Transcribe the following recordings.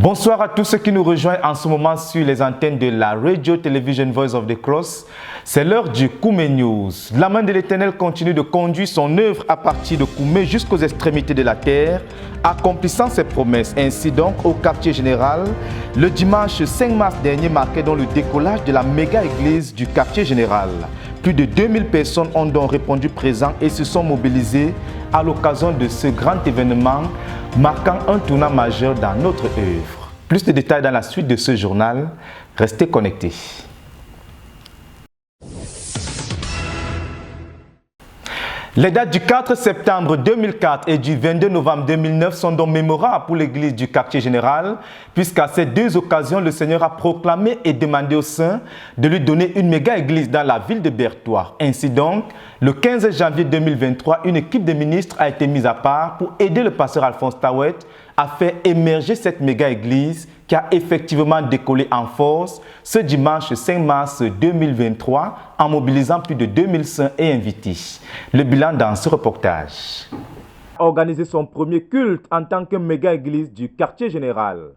Bonsoir à tous ceux qui nous rejoignent en ce moment sur les antennes de la Radio Television Voice of the Cross. C'est l'heure du Koumé News. La main de l'Éternel continue de conduire son œuvre à partir de Koumé jusqu'aux extrémités de la terre, accomplissant ses promesses. Ainsi donc, au quartier général, le dimanche 5 mars dernier marquait donc le décollage de la méga-église du quartier général. Plus de 2000 personnes ont donc répondu présent et se sont mobilisées à l'occasion de ce grand événement marquant un tournant majeur dans notre œuvre. Plus de détails dans la suite de ce journal. Restez connectés. Les dates du 4 septembre 2004 et du 22 novembre 2009 sont donc mémorables pour l'église du quartier général, puisqu'à ces deux occasions, le Seigneur a proclamé et demandé aux saints de lui donner une méga-église dans la ville de Berthois. Ainsi donc, le 15 janvier 2023, une équipe de ministres a été mise à part pour aider le pasteur Alphonse Tawet à faire émerger cette méga-église qui a effectivement décollé en force ce dimanche 5 mars 2023 en mobilisant plus de 2000 saints et invités. Le bilan dans ce reportage. Organiser son premier culte en tant que méga-église du quartier général.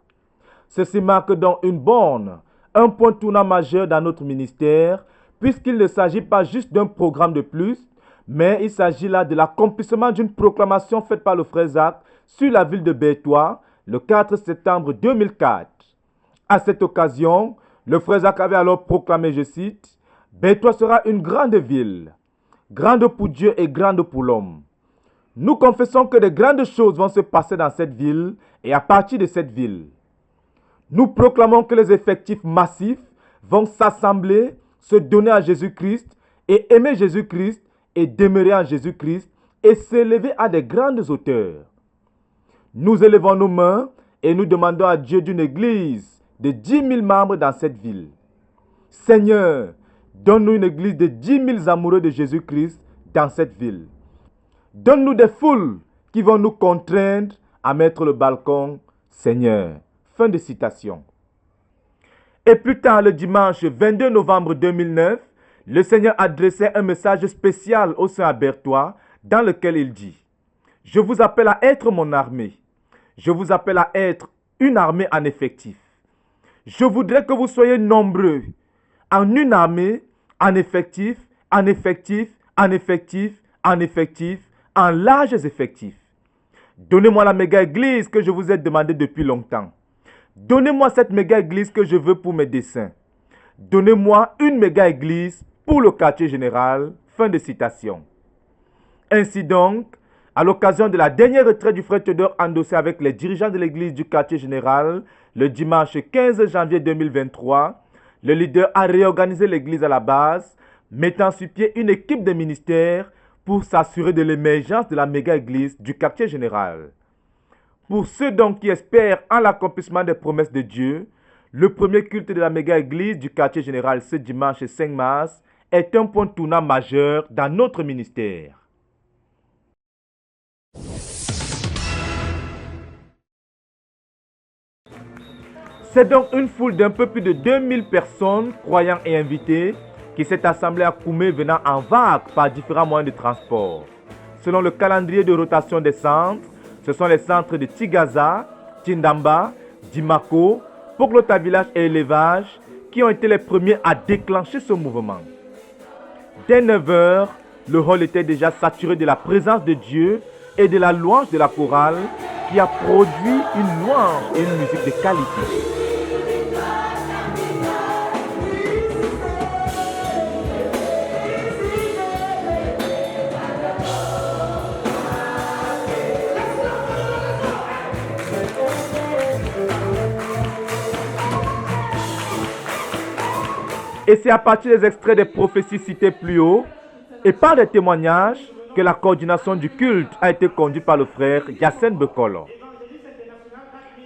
Ceci marque donc une borne, un point tournant majeur dans notre ministère, puisqu'il ne s'agit pas juste d'un programme de plus, mais il s'agit là de l'accomplissement d'une proclamation faite par le frère Zach sur la ville de Berthois le 4 septembre 2004. À cette occasion, le frère Zach avait alors proclamé, je cite, « Berthois sera une grande ville, grande pour Dieu et grande pour l'homme. Nous confessons que de grandes choses vont se passer dans cette ville et à partir de cette ville. Nous proclamons que les effectifs massifs vont s'assembler, se donner à Jésus-Christ et aimer Jésus-Christ et demeurer en Jésus-Christ et s'élever à de grandes hauteurs. Nous élevons nos mains et nous demandons à Dieu d'une église de 10 000 membres dans cette ville. Seigneur, donne-nous une église de 10 000 amoureux de Jésus-Christ dans cette ville. Donne-nous des foules qui vont nous contraindre à mettre le balcon, Seigneur. » Fin de citation. Et plus tard, le dimanche 22 novembre 2009, le Seigneur adressait un message spécial aux saints à Berthois dans lequel il dit « Je vous appelle à être mon armée. Je vous appelle à être une armée en effectif. Je voudrais que vous soyez nombreux en une armée, en effectif, en effectif, en effectif, en effectif, en larges effectifs. Donnez-moi la méga-église que je vous ai demandé depuis longtemps. Donnez-moi cette méga-église que je veux pour mes desseins. Donnez-moi une méga-église pour le quartier général. » Fin de citation. Ainsi donc, à l'occasion de la dernière retraite du frère Théodore endossée avec les dirigeants de l'église du quartier général, le dimanche 15 janvier 2023, le leader a réorganisé l'église à la base, mettant sur pied une équipe de ministères pour s'assurer de l'émergence de la méga-église du quartier général. Pour ceux donc qui espèrent en l'accomplissement des promesses de Dieu, le premier culte de la méga-église du quartier général ce dimanche 5 mars est un point tournant majeur dans notre ministère. C'est donc une foule d'un peu plus de 2000 personnes, croyants et invités, qui s'est assemblée à Koumé venant en vagues par différents moyens de transport. Selon le calendrier de rotation des centres, ce sont les centres de Tigaza, Tindamba, Dimako, Poglota Village et Élevage qui ont été les premiers à déclencher ce mouvement. Dès 9 h, le hall était déjà saturé de la présence de Dieu et de la louange de la chorale qui a produit une louange et une musique de qualité. Et c'est à partir des extraits des prophéties citées plus haut et par des témoignages que la coordination du culte a été conduite par le frère Yassine Bekolo.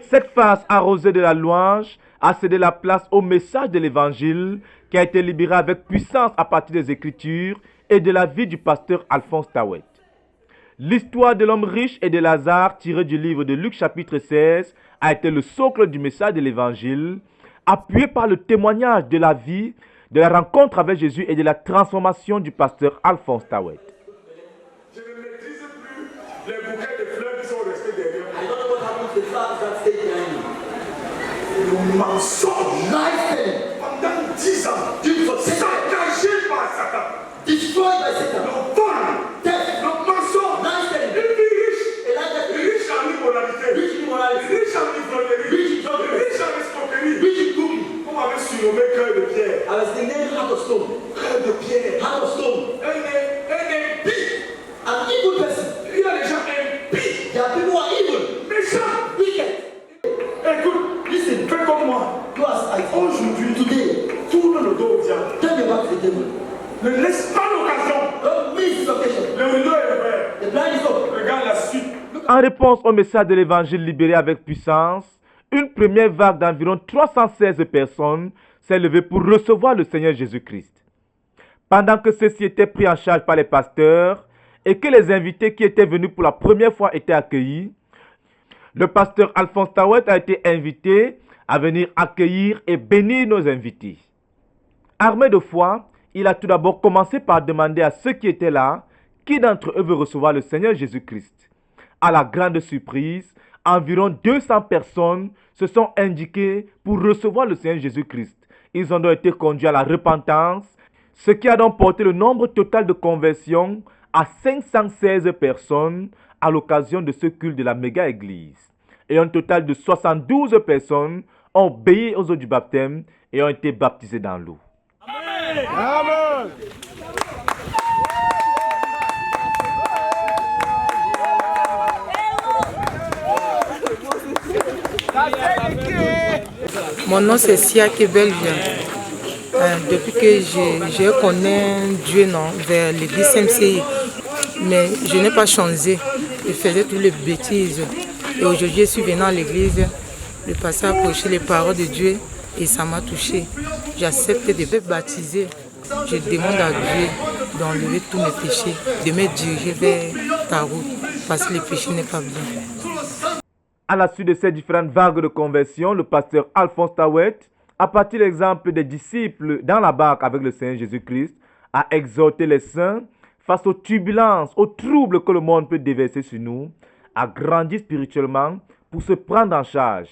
Cette phase arrosée de la louange a cédé la place au message de l'évangile qui a été libéré avec puissance à partir des Écritures et de la vie du pasteur Alphonse Tawet. L'histoire de l'homme riche et de Lazare tirée du livre de Luc chapitre 16 a été le socle du message de l'évangile, appuyé par le témoignage de la vie, de la rencontre avec Jésus et de la transformation du pasteur Alphonse Tawet. Je ne maîtrise plus les bouquets de fleurs qui sont restés derrière. Le mensonge. Lies Pendant 10 ans. Sacrifice Saccagé par Satan. destroyed by Satan. Le vol. Death. Le mensonge. Lies Une vie riche. a life Riche en immoralité. rich in immorality, Riche en ivrognerie. Riche in drunkenness. Riche en escroquerie. rich in cooking. On m'avait surnommé cœur de pierre. I was the name heart of stone. Cœur de pierre. Heart of stone. Un impie. An evil person. Il y a des gens impies. There are people who are evil, Méchants. wicked. Écoute, Listen, fais comme moi. do as I do. Aujourd'hui, Today, tourne le dos au diable. turn your back to the devil. Ne laisse pas l'occasion. Don't miss this occasion. Le rideau est ouvert. The blind is open. Regarde la suite. En réponse au message de l'évangile libéré avec puissance, une première vague d'environ 316 personnes s'est levée pour recevoir le Seigneur Jésus-Christ. Pendant que ceux-ci étaient pris en charge par les pasteurs et que les invités qui étaient venus pour la première fois étaient accueillis, le pasteur Alphonse Tawet a été invité à venir accueillir et bénir nos invités. Armé de foi, il a tout d'abord commencé par demander à ceux qui étaient là qui d'entre eux veut recevoir le Seigneur Jésus-Christ. À la grande surprise, environ 200 personnes se sont indiquées pour recevoir le Seigneur Jésus-Christ. Ils ont donc été conduits à la repentance, ce qui a donc porté le nombre total de conversions à 516 personnes à l'occasion de ce culte de la méga-église. Et un total de 72 personnes ont obéi aux eaux du baptême et ont été baptisées dans l'eau. Amen. Mon nom c'est Siaki Belge. Depuis que je connais Dieu vers l'église MCI, mais je n'ai pas changé. Je faisais toutes les bêtises. Et aujourd'hui, je suis venu à l'église, le pasteur a prêché les paroles de Dieu et ça m'a touché. J'accepte de me baptiser. Je demande à Dieu d'enlever tous mes péchés, de me diriger vers ta route, parce que le péché n'est pas bien. À la suite de ces différentes vagues de conversion, le pasteur Alphonse Tawet, à partir de l'exemple des disciples dans la barque avec le Seigneur Jésus-Christ, a exhorté les saints face aux turbulences, aux troubles que le monde peut déverser sur nous, à grandir spirituellement pour se prendre en charge,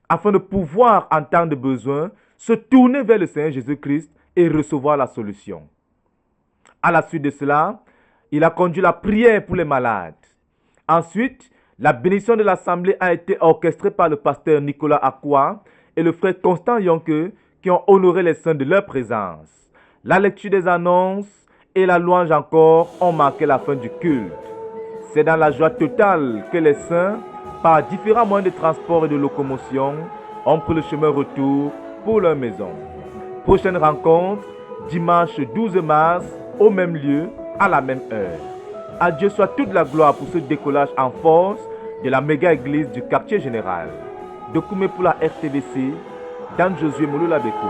afin de pouvoir, en temps de besoin, se tourner vers le Seigneur Jésus-Christ et recevoir la solution. À la suite de cela, il a conduit la prière pour les malades. Ensuite, la bénédiction de l'assemblée a été orchestrée par le pasteur Nicolas Akwa et le frère Constant Yonke qui ont honoré les saints de leur présence. La lecture des annonces et la louange encore ont marqué la fin du culte. C'est dans la joie totale que les saints, par différents moyens de transport et de locomotion, ont pris le chemin retour pour leur maison. Prochaine rencontre, dimanche 12 mars, au même lieu, à la même heure. À Dieu soit toute la gloire pour ce décollage en force de la méga-église du quartier général. Dokoumé pour la RTVC, Dan Josué Mouloula Bekoum.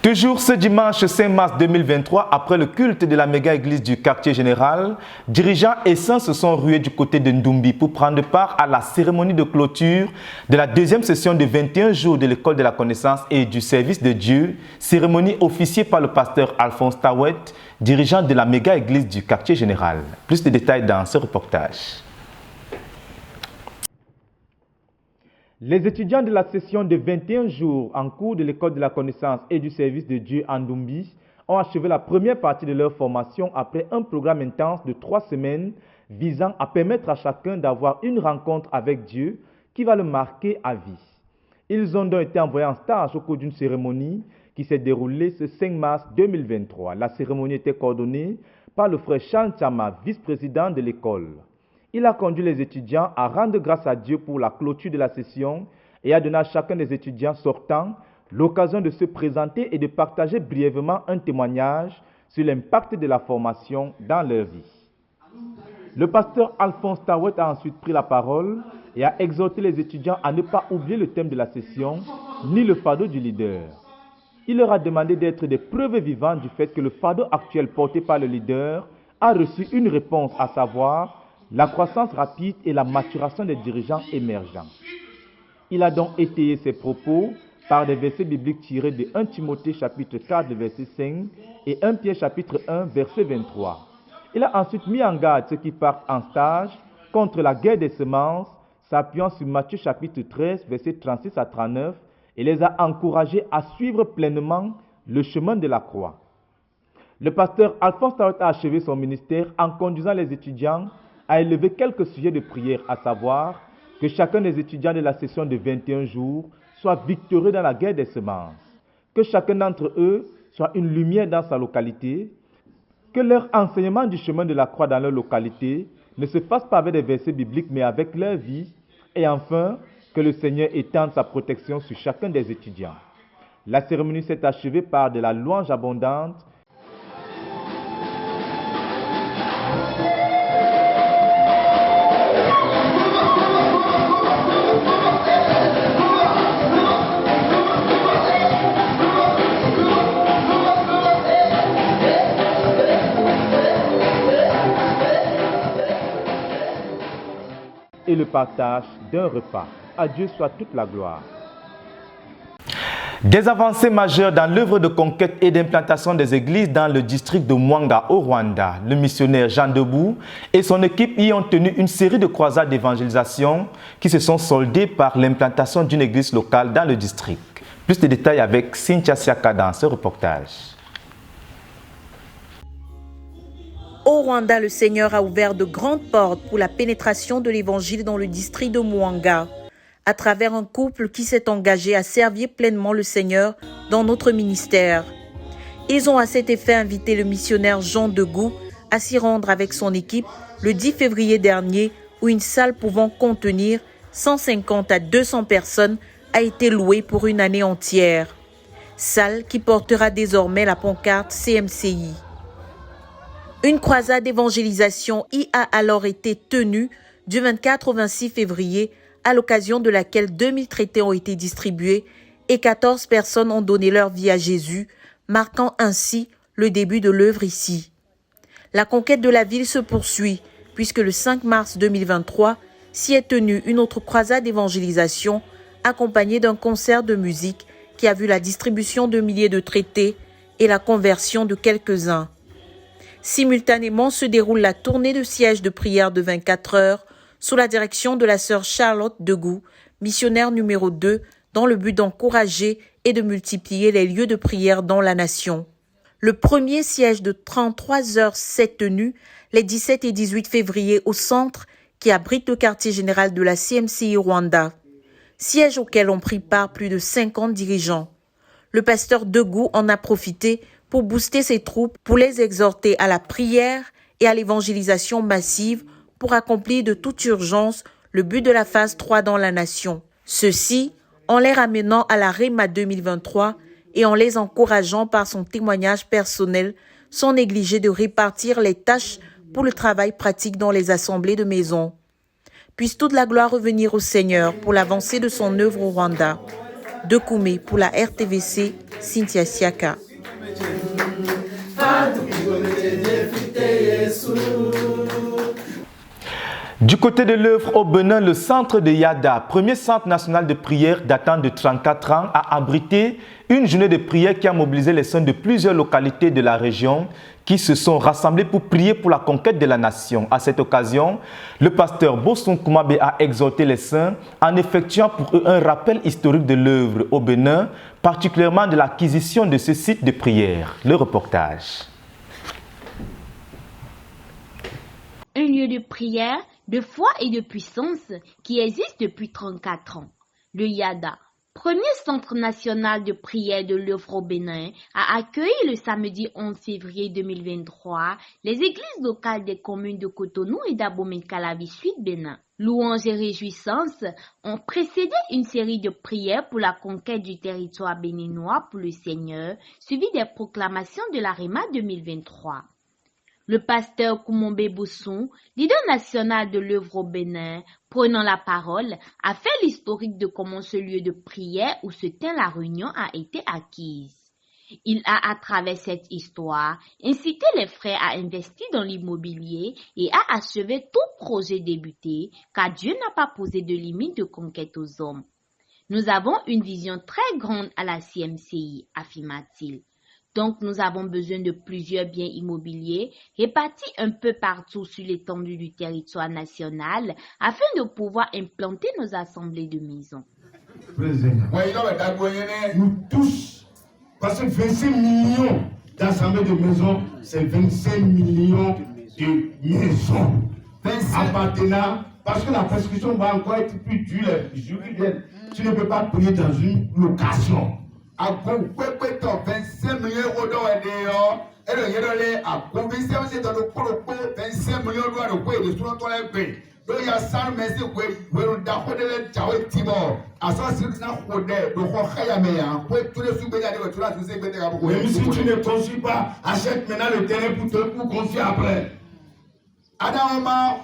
Toujours ce dimanche 5 mars 2023, après le culte de la méga-église du quartier général, dirigeants et saints se sont rués du côté de Ndumbi pour prendre part à la cérémonie de clôture de la deuxième session de 21 jours de l'école de la connaissance et du service de Dieu, cérémonie officiée par le pasteur Alphonse Tawet, dirigeant de la méga-église du quartier général. Plus de détails dans ce reportage. Les étudiants de la session de 21 jours en cours de l'école de la connaissance et du service de Dieu en Ndumbi ont achevé la première partie de leur formation après un programme intense de 3 semaines visant à permettre à chacun d'avoir une rencontre avec Dieu qui va le marquer à vie. Ils ont donc été envoyés en stage au cours d'une cérémonie qui s'est déroulée ce 5 mars 2023. La cérémonie était coordonnée par le frère Chan Chama, vice-président de l'école. Il a conduit les étudiants à rendre grâce à Dieu pour la clôture de la session et a donné à chacun des étudiants sortants l'occasion de se présenter et de partager brièvement un témoignage sur l'impact de la formation dans leur vie. Le pasteur Alphonse Tawet a ensuite pris la parole et a exhorté les étudiants à ne pas oublier le thème de la session, ni le fardeau du leader. Il leur a demandé d'être des preuves vivantes du fait que le fardeau actuel porté par le leader a reçu une réponse, à savoir la croissance rapide et la maturation des dirigeants émergents. Il a donc étayé ses propos par des versets bibliques tirés de 1 Timothée chapitre 4, verset 5 et 1 Pierre chapitre 1, verset 23. Il a ensuite mis en garde ceux qui partent en stage contre la guerre des semences, s'appuyant sur Matthieu chapitre 13, versets 36 à 39, et les a encouragés à suivre pleinement le chemin de la croix. Le pasteur Alphonse Tarot a achevé son ministère en conduisant les étudiants à élever quelques sujets de prière, à savoir que chacun des étudiants de la session de 21 jours soit victorieux dans la guerre des semences, que chacun d'entre eux soit une lumière dans sa localité, que leur enseignement du chemin de la croix dans leur localité ne se fasse pas avec des versets bibliques mais avec leur vie, et enfin que le Seigneur étende sa protection sur chacun des étudiants. La cérémonie s'est achevée par de la louange abondante. Et le partage d'un repas. À Dieu soit toute la gloire. Des avancées majeures dans l'œuvre de conquête et d'implantation des églises dans le district de Mwanga au Rwanda. Le missionnaire Jean Debout et son équipe y ont tenu une série de croisades d'évangélisation qui se sont soldées par l'implantation d'une église locale dans le district. Plus de détails avec Cynthia Siaka dans ce reportage. Au Rwanda, le Seigneur a ouvert de grandes portes pour la pénétration de l'évangile dans le district de Mwanga, à travers un couple qui s'est engagé à servir pleinement le Seigneur dans notre ministère. Ils ont à cet effet invité le missionnaire Jean Debout à s'y rendre avec son équipe le 10 février dernier, où une salle pouvant contenir 150 à 200 personnes a été louée pour une année entière. Salle qui portera désormais la pancarte CMCI. Une croisade d'évangélisation y a alors été tenue du 24 au 26 février, à l'occasion de laquelle 2000 traités ont été distribués et 14 personnes ont donné leur vie à Jésus, marquant ainsi le début de l'œuvre ici. La conquête de la ville se poursuit, puisque le 5 mars 2023 s'y est tenue une autre croisade d'évangélisation accompagnée d'un concert de musique qui a vu la distribution de milliers de traités et la conversion de quelques-uns. Simultanément se déroule la tournée de siège de prière de 24 heures sous la direction de la sœur Charlotte Debout, missionnaire numéro 2, dans le but d'encourager et de multiplier les lieux de prière dans la nation. Le premier siège de 33 heures s'est tenu les 17 et 18 février au centre qui abrite le quartier général de la CMCI Rwanda, siège auquel ont pris part plus de 50 dirigeants. Le pasteur Debout en a profité pour booster ses troupes, pour les exhorter à la prière et à l'évangélisation massive pour accomplir de toute urgence le but de la phase 3 dans la nation. Ceci en les ramenant à la Réma 2023 et en les encourageant par son témoignage personnel sans négliger de répartir les tâches pour le travail pratique dans les assemblées de maison. Puisse toute la gloire revenir au Seigneur pour l'avancée de son œuvre au Rwanda. De Koumé pour la RTVC, Cynthia Siaka. Du côté de l'œuvre au Bénin, le centre de Yada, premier centre national de prière datant de 34 ans, a abrité une journée de prière qui a mobilisé les saints de plusieurs localités de la région qui se sont rassemblés pour prier pour la conquête de la nation. À cette occasion, le pasteur Boson Koumabe a exhorté les saints en effectuant pour eux un rappel historique de l'œuvre au Bénin, particulièrement de l'acquisition de ce site de prière. Le reportage. Un lieu de prière, de foi et de puissance qui existe depuis 34 ans. Le Yada, premier centre national de prière de l'œuvre au Bénin, a accueilli le samedi 11 février 2023 les églises locales des communes de Cotonou et d'Abomey-Calavi Sud Bénin. Louanges et réjouissances ont précédé une série de prières pour la conquête du territoire béninois pour le Seigneur, suivies des proclamations de la Réma 2023. Le pasteur Koumombé Bousson, leader national de l'œuvre au Bénin, prenant la parole, a fait l'historique de comment ce lieu de prière où se tient la réunion a été acquise. Il a, à travers cette histoire, incité les frères à investir dans l'immobilier et à achever tout projet débuté, car Dieu n'a pas posé de limite de conquête aux hommes. Nous avons une vision très grande à la CMCI, affirma-t-il. Donc, nous avons besoin de plusieurs biens immobiliers répartis un peu partout sur l'étendue du territoire national afin de pouvoir implanter nos assemblées de maisons. Nous tous, parce que 25 millions d'assemblées de maisons, c'est 25 millions de maisons. Appartenant, parce que la prescription va encore être plus dure, juridique. Tu ne peux pas prier dans une location. 25 millions d'euros et le yérolé a convaincu dans le colo 25 millions d'euros de tout le pays. Donc il y a 100 messieurs qui ont d'abord de Tchaoué Timor. À ça, c'est un rodé, le Rokhayamea, tous les sous-béniades de tout la tout même si tu ne construis pas, achète maintenant le terrain pour construire après. Adama,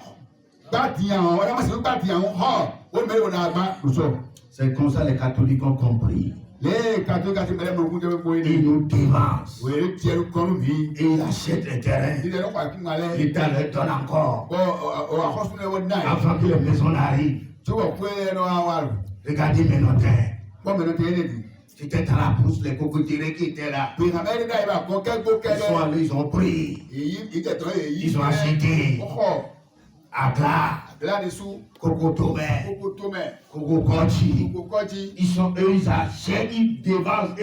Batian, c'est comme ça les catholiques ont compris. Les catholiques Ils nous dévancent. Et ils achètent les terrains. L'État leur donne encore. Avant que les maisons n'arrivent. Regardez mes notaires. C'était dans la brousse, les cocotiers qui étaient là. Ils sont allés, ils ont pris. Ils ont acheté. Akla. Cocotomé. Cococochi. Ils achètent, ils dévancent.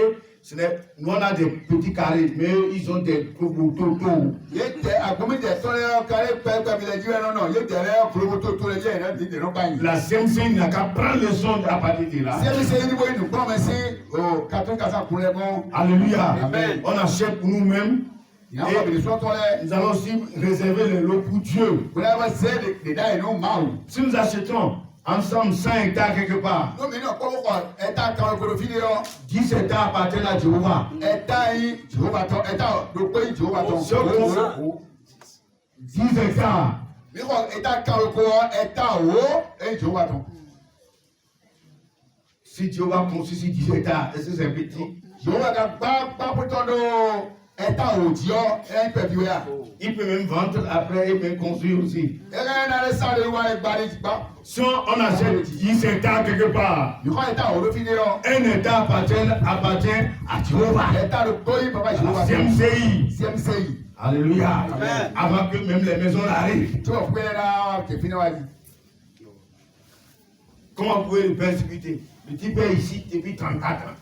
Nous on a des petits carrés, mais ils ont des cocototos. La CMC n'a qu'à prendre le son à partir de là. Alléluia. Amen. On achète pour nous-mêmes. Et nous allons aussi réserver les lots pour Dieu. Si nous achetons ensemble 100 hectares quelque part, 10 hectares appartiennent à Jéhovah. 10 hectares. Si Jéhovah construit sur 10 hectares, est-ce que c'est petit? Il peut même vendre après et même construire aussi. Si on achète 10 hectares quelque part, un hectare appartient à Jéhovah. La CMCI. Alléluia. Amen. Avant que même les maisons arrivent. Comment vous pouvez le persécuter? Le type est ici depuis 34 ans.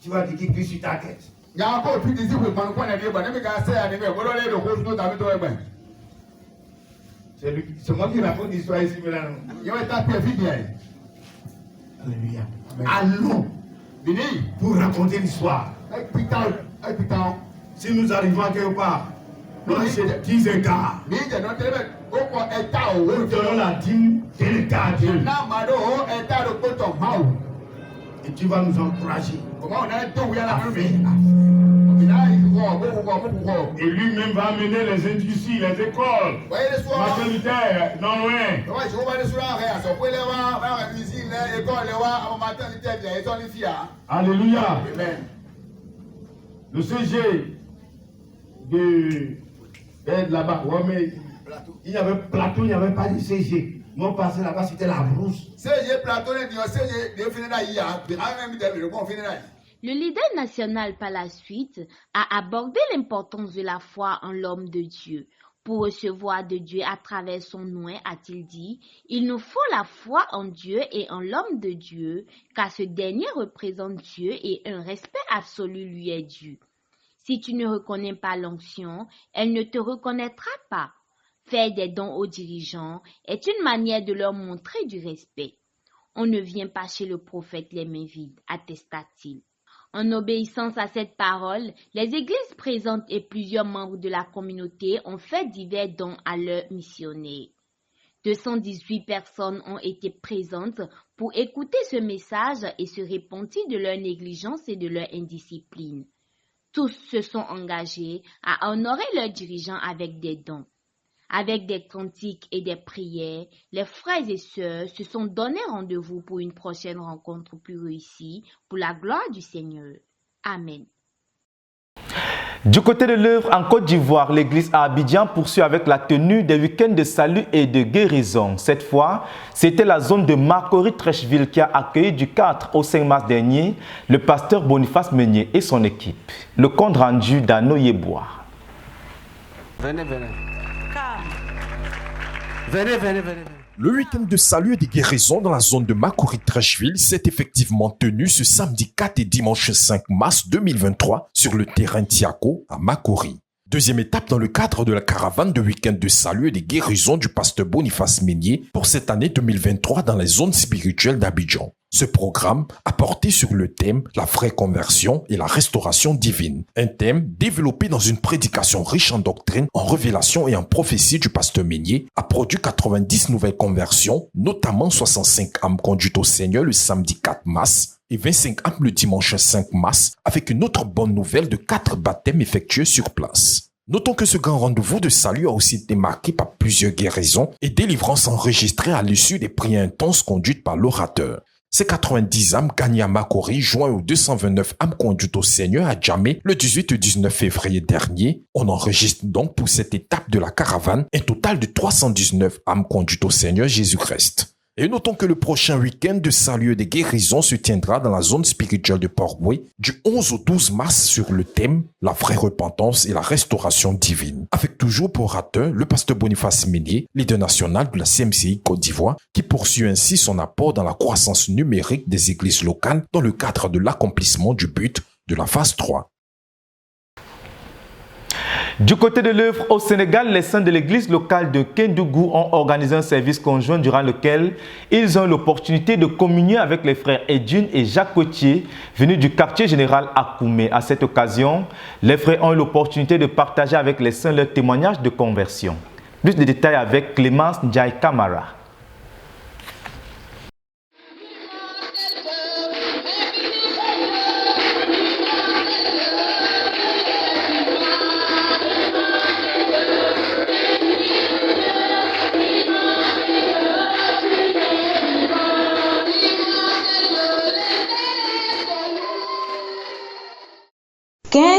Tu vas dire qu'il crie sur ta tête. C'est moi qui raconte l'histoire ici maintenant. Alléluia. Allons pour raconter l'histoire. Si nous arrivons à quelque part, on achète 10 hectares. Nous donnons la dîme de l'État à Dieu. Et tu vas nous encourager. Et lui-même va amener les industries, les écoles, maternitaires, non loin. Alléluia. Le CG de là-bas, ouais, mais il y avait plateau, il n'y avait pas de CG. Mon passé là-bas, c'était la brousse. Le leader national, par la suite, a abordé l'importance de la foi en l'homme de Dieu. Pour recevoir de Dieu à travers son nom, a-t-il dit, il nous faut la foi en Dieu et en l'homme de Dieu, car ce dernier représente Dieu et un respect absolu lui est dû. Si tu ne reconnais pas l'onction, elle ne te reconnaîtra pas. Faire des dons aux dirigeants est une manière de leur montrer du respect. On ne vient pas chez le prophète les mains vides, attesta-t-il. En obéissance à cette parole, les églises présentes et plusieurs membres de la communauté ont fait divers dons à leurs missionnaires. 218 personnes ont été présentes pour écouter ce message et se repentir de leur négligence et de leur indiscipline. Tous se sont engagés à honorer leurs dirigeants avec des dons. Avec des cantiques et des prières, les frères et sœurs se sont donné rendez-vous pour une prochaine rencontre plus réussie pour la gloire du Seigneur. Amen. Du côté de l'œuvre en Côte d'Ivoire, l'église à Abidjan poursuit avec la tenue des week-ends de salut et de guérison. Cette fois, c'était la zone de Marcory-Trècheville qui a accueilli du 4 au 5 mars dernier le pasteur Boniface Meunier et son équipe. Le compte rendu d'Ano Yebois. Venez. Venez. Le week-end de salut et de guérison dans la zone de Marcory-Trècheville s'est effectivement tenu ce samedi 4 et dimanche 5 mars 2023 sur le terrain Tiako à Marcory. Deuxième étape dans le cadre de la caravane de week-end de salut et de guérison du pasteur Boniface Meunier pour cette année 2023 dans les zones spirituelles d'Abidjan. Ce programme a porté sur le thème « La vraie conversion et la restauration divine ». Un thème développé dans une prédication riche en doctrine, en révélation et en prophétie du pasteur Meunier a produit 90 nouvelles conversions, notamment 65 âmes conduites au Seigneur le samedi 4 mars et 25 âmes le dimanche 5 mars, avec une autre bonne nouvelle de 4 baptêmes effectués sur place. Notons que ce grand rendez-vous de salut a aussi été marqué par plusieurs guérisons et délivrances enregistrées à l'issue des prières intenses conduites par l'orateur. Ces 90 âmes gagnées à Marcory, joints aux 229 âmes conduites au Seigneur à Djamé le 18 et 19 février dernier. On enregistre donc pour cette étape de la caravane un total de 319 âmes conduites au Seigneur Jésus-Christ. Et notons que le prochain week-end de salut et de guérison se tiendra dans la zone spirituelle de Port-Boué du 11 au 12 mars sur le thème « La vraie repentance et la restauration divine ». Avec toujours pour orateur le pasteur Boniface Meunier, leader national de la CMCI Côte d'Ivoire, qui poursuit ainsi son apport dans la croissance numérique des églises locales dans le cadre de l'accomplissement du but de la phase 3. Du côté de l'œuvre au Sénégal, les saints de l'église locale de Kédougou ont organisé un service conjoint durant lequel ils ont eu l'opportunité de communier avec les frères Edune et Jacques Cotier, venus du quartier général à Koumé. À cette occasion, les frères ont eu l'opportunité de partager avec les saints leurs témoignages de conversion. Plus de détails avec Clémence Ndiaye Kamara.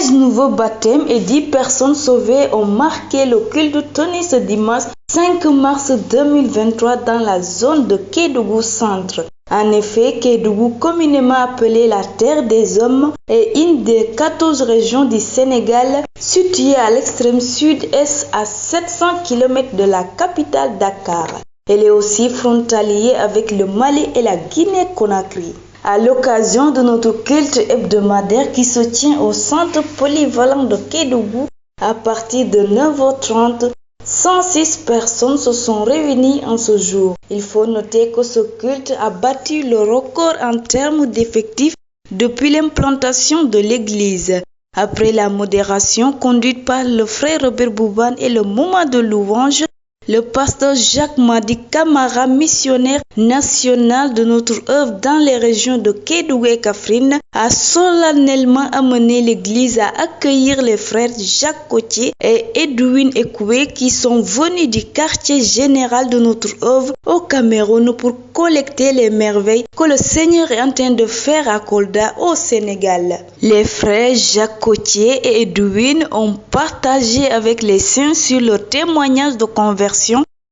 Nouveaux baptêmes et 10 personnes sauvées ont marqué le culte tenu ce dimanche 5 mars 2023 dans la zone de Kédougou Centre. En effet, Kédougou, communément appelée la terre des hommes, est une des 14 régions du Sénégal, située à l'extrême sud-est à 700 km de la capitale Dakar. Elle est aussi frontalière avec le Mali et la Guinée-Conakry. À l'occasion de notre culte hebdomadaire qui se tient au centre polyvalent de Kédougou, à partir de 9h30, 106 personnes se sont réunies en ce jour. Il faut noter que ce culte a battu le record en termes d'effectifs depuis l'implantation de l'église. Après la modération conduite par le frère Robert Bouban et le moment de louange, le pasteur Jacques Madi Kamara, missionnaire national de notre œuvre dans les régions de Kédougou et Kaffrine, a solennellement amené l'église à accueillir les frères Jacques Cotier et Edwin Ekoué qui sont venus du quartier général de notre œuvre au Cameroun pour collecter les merveilles que le Seigneur est en train de faire à Kolda au Sénégal. Les frères Jacques Cotier et Edwin ont partagé avec les saints sur leur témoignage de conversion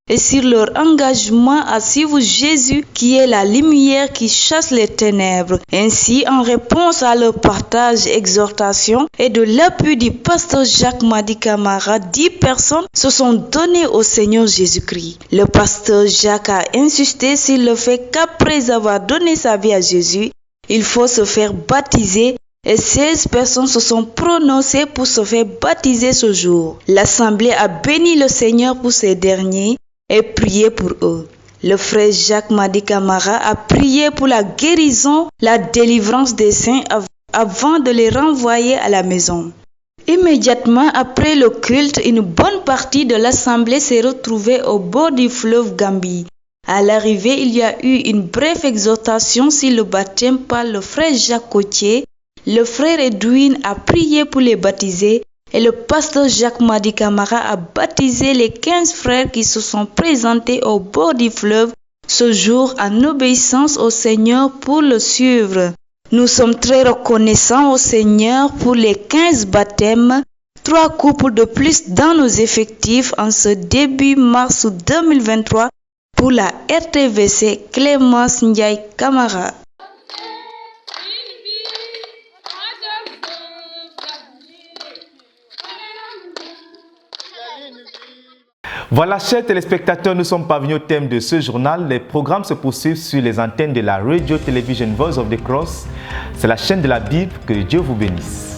et sur leur engagement à suivre Jésus qui est la lumière qui chasse les ténèbres. Ainsi, en réponse à leur partage, exhortation et de l'appui du pasteur Jacques Madi Kamara, 10 personnes se sont données au Seigneur Jésus-Christ. Le pasteur Jacques a insisté sur le fait qu'après avoir donné sa vie à Jésus, il faut se faire baptiser et 16 personnes se sont prononcées pour se faire baptiser ce jour. L'assemblée a béni le Seigneur pour ces derniers et prié pour eux. Le frère Jacques Madi Kamara a prié pour la guérison, la délivrance des saints avant de les renvoyer à la maison. Immédiatement après le culte, une bonne partie de l'assemblée s'est retrouvée au bord du fleuve Gambie. À l'arrivée, il y a eu une brève exhortation sur le baptême par le frère Jacques Cotier. Le frère Edwin a prié pour les baptiser et le pasteur Jacques Madi Kamara a baptisé les 15 frères qui se sont présentés au bord du fleuve ce jour en obéissance au Seigneur pour le suivre. Nous sommes très reconnaissants au Seigneur pour les 15 baptêmes 3 couples de plus dans nos effectifs en ce début mars 2023 pour la RTVC Clémence Ndiaye Camara. Voilà, chers téléspectateurs, nous sommes parvenus au thème de ce journal. Les programmes se poursuivent sur les antennes de la Radio Television Voice of the Cross. C'est la chaîne de la Bible. Que Dieu vous bénisse.